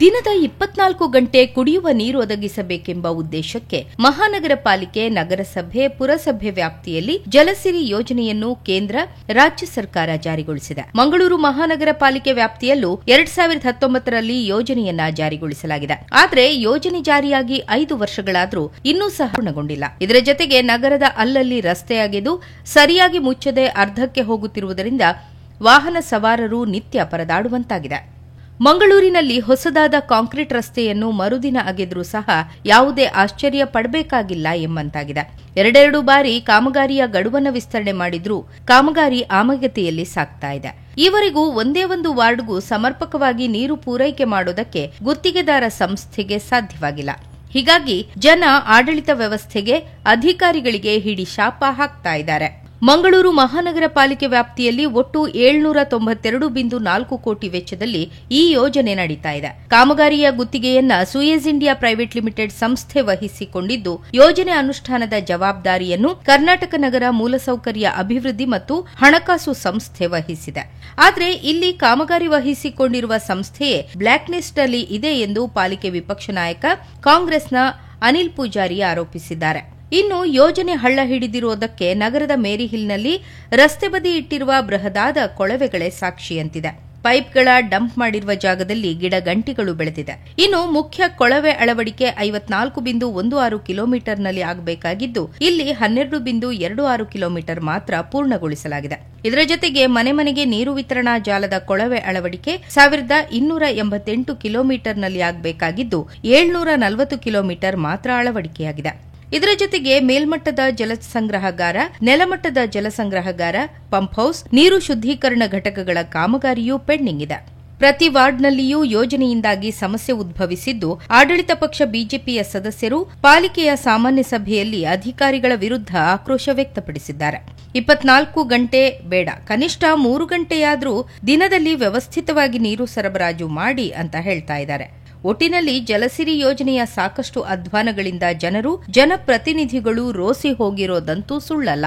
ದಿನದ 24 ಗಂಟೆ ಕುಡಿಯುವ ನೀರು ಒದಗಿಸಬೇಕೆಂಬ ಉದ್ದೇಶಕ್ಕೆ ಮಹಾನಗರ ಪಾಲಿಕೆ, ನಗರಸಭೆ, ಪುರಸಭೆ ವ್ಯಾಪ್ತಿಯಲ್ಲಿ ಜಲಸಿರಿ ಯೋಜನೆಯನ್ನು ಕೇಂದ್ರ, ರಾಜ್ಯ ಸರ್ಕಾರ ಜಾರಿಗೊಳಿಸಿದೆ. ಮಂಗಳೂರು ಮಹಾನಗರ ಪಾಲಿಕೆ ವ್ಯಾಪ್ತಿಯಲ್ಲೂ 2019ರಲ್ಲಿ ಯೋಜನೆಯನ್ನ ಜಾರಿಗೊಳಿಸಲಾಗಿದೆ. ಆದರೆ ಯೋಜನೆ ಜಾರಿಯಾಗಿ 5 ವರ್ಷಗಳಾದರೂ ಇನ್ನೂ ಸಹ ಪೂರ್ಣಗೊಂಡಿಲ್ಲ. ಇದರ ಜತೆಗೆ ನಗರದ ಅಲ್ಲಲ್ಲಿ ರಸ್ತೆ ಅಗೆದು ಸರಿಯಾಗಿ ಮುಚ್ಚದೆ ಅರ್ಧಕ್ಕೆ ಹೋಗುತ್ತಿರುವುದರಿಂದ ವಾಹನ ಸವಾರರು ನಿತ್ಯ ಪರದಾಡುವಂತಾಗಿದೆ. ಮಂಗಳೂರಿನಲ್ಲಿ ಹೊಸದಾದ ಕಾಂಕ್ರೀಟ್ ರಸ್ತೆಯನ್ನು ಮರುದಿನ ಅಗೆದರೂ ಸಹ ಯಾವುದೇ ಆಶ್ಚರ್ಯ ಪಡಬೇಕಾಗಿಲ್ಲ ಎಂಬಂತಾಗಿದೆ. ಎರಡೆರಡು ಬಾರಿ ಕಾಮಗಾರಿಯ ಗಡುವನ್ನು ವಿಸ್ತರಣೆ ಮಾಡಿದ್ರೂ ಕಾಮಗಾರಿ ಆಮಗತಿಯಲ್ಲಿ ಸಾಗ್ತಾ ಇದೆ. ಈವರೆಗೂ ಒಂದೇ ಒಂದು ವಾರ್ಡ್ಗೂ ಸಮರ್ಪಕವಾಗಿ ನೀರು ಪೂರೈಕೆ ಮಾಡೋದಕ್ಕೆ ಗುತ್ತಿಗೆದಾರ ಸಂಸ್ಥೆಗೆ ಸಾಧ್ಯವಾಗಿಲ್ಲ. ಹೀಗಾಗಿ ಜನ ಆಡಳಿತ ವ್ಯವಸ್ಥೆಗೆ, ಅಧಿಕಾರಿಗಳಿಗೆ ಹಿಡಿ ಶಾಪ ಹಾಕ್ತಾ ಇದ್ದಾರೆ. ಮಂಗಳೂರು ಮಹಾನಗರ ಪಾಲಿಕೆ ವ್ಯಾಪ್ತಿಯಲ್ಲಿ ಒಟ್ಟು 792.4 ಕೋಟಿ ವೆಚ್ಚದಲ್ಲಿ ಈ ಯೋಜನೆ ನಡೀತಾ ಇದೆ. ಕಾಮಗಾರಿಯ ಗುತ್ತಿಗೆಯನ್ನ ಸೂಯೆಜ್ ಇಂಡಿಯಾ ಪ್ರೈವೇಟ್ ಲಿಮಿಟೆಡ್ ಸಂಸ್ಥೆ ವಹಿಸಿಕೊಂಡಿದ್ದು, ಯೋಜನೆ ಅನುಷ್ಠಾನದ ಜವಾಬ್ದಾರಿಯನ್ನು ಕರ್ನಾಟಕ ನಗರ ಮೂಲಸೌಕರ್ಯ ಅಭಿವೃದ್ಧಿ ಮತ್ತು ಹಣಕಾಸು ಸಂಸ್ಥೆ ವಹಿಸಿದೆ. ಆದರೆ ಇಲ್ಲಿ ಕಾಮಗಾರಿ ವಹಿಸಿಕೊಂಡಿರುವ ಸಂಸ್ಥೆಯೇ ಬ್ಲಾಕ್ ಲಿಸ್ಟ್ನಲ್ಲಿ ಇದೆ ಎಂದು ಪಾಲಿಕೆ ವಿಪಕ್ಷ ನಾಯಕ ಕಾಂಗ್ರೆಸ್ನ ಅನಿಲ್ ಪೂಜಾರಿ ಆರೋಪಿಸಿದ್ದಾರೆ. ಇನ್ನು ಯೋಜನೆ ಹಳ್ಳ ಹಿಡಿದಿರುವುದಕ್ಕೆ ನಗರದ ಮೇರಿ ಹಿಲ್ನಲ್ಲಿ ರಸ್ತೆ ಬದಿ ಇಟ್ಟಿರುವ ಬೃಹದಾದ ಕೊಳವೆಗಳೇ ಸಾಕ್ಷಿಯಂತಿದೆ. ಪೈಪ್ಗಳ ಡಂಪ್ ಮಾಡಿರುವ ಜಾಗದಲ್ಲಿ ಗಿಡಗಂಟಿಗಳು ಬೆಳೆದಿದೆ. ಇನ್ನು ಮುಖ್ಯ ಕೊಳವೆ ಅಳವಡಿಕೆ 54.16 ಕಿಲೋಮೀಟರ್ನಲ್ಲಿ ಆಗಬೇಕಾಗಿದ್ದು, ಇಲ್ಲಿ 12.26 ಕಿಲೋಮೀಟರ್ ಮಾತ್ರ ಪೂರ್ಣಗೊಳಿಸಲಾಗಿದೆ. ಇದರ ಜತೆಗೆ ಮನೆ ಮನೆಗೆ ನೀರು ವಿತರಣಾ ಜಾಲದ ಕೊಳವೆ ಅಳವಡಿಕೆ 1288 ಕಿಲೋಮೀಟರ್ನಲ್ಲಿ ಆಗಬೇಕಾಗಿದ್ದು, 740 ಕಿಲೋಮೀಟರ್ ಮಾತ್ರ ಅಳವಡಿಕೆಯಾಗಿದೆ. ಇದರ ಜೊತೆಗೆ ಮೇಲ್ಮಟ್ಟದ ಜಲಸಂಗ್ರಹಗಾರ, ನೆಲಮಟ್ಟದ ಜಲಸಂಗ್ರಹಗಾರ, ಪಂಪ್ ಹೌಸ್, ನೀರು ಶುದ್ದೀಕರಣ ಘಟಕಗಳ ಕಾಮಗಾರಿಯೂ ಪೆಂಡಿಂಗ್ ಇದೆ. ಪ್ರತಿ ವಾರ್ಡ್ನಲ್ಲಿಯೂ ಯೋಜನೆಯಿಂದಾಗಿ ಸಮಸ್ಯೆ ಉದ್ಭವಿಸಿದ್ದು, ಆಡಳಿತ ಪಕ್ಷ ಬಿಜೆಪಿಯ ಸದಸ್ಯರು ಪಾಲಿಕೆಯ ಸಾಮಾನ್ಯ ಸಭೆಯಲ್ಲಿ ಅಧಿಕಾರಿಗಳ ವಿರುದ್ಧ ಆಕ್ರೋಶ ವ್ಯಕ್ತಪಡಿಸಿದ್ದಾರೆ. 24 ಗಂಟೆ ಬೇಡ, ಕನಿಷ್ಠ 3 ಗಂಟೆಯಾದರೂ ದಿನದಲ್ಲಿ ವ್ಯವಸ್ಥಿತವಾಗಿ ನೀರು ಸರಬರಾಜು ಮಾಡಿ ಅಂತ ಹೇಳ್ತಾ ಇದ್ದಾರೆ. ಒಟ್ಟಿನಲ್ಲಿ ಜಲಸಿರಿ ಯೋಜನೆಯ ಸಾಕಷ್ಟು ಅಧ್ವಾನಗಳಿಂದ ಜನರು, ಜನಪ್ರತಿನಿಧಿಗಳು ರೋಸಿ ಹೋಗಿರೋದಂತೂ ಸುಳ್ಳಲ್ಲ.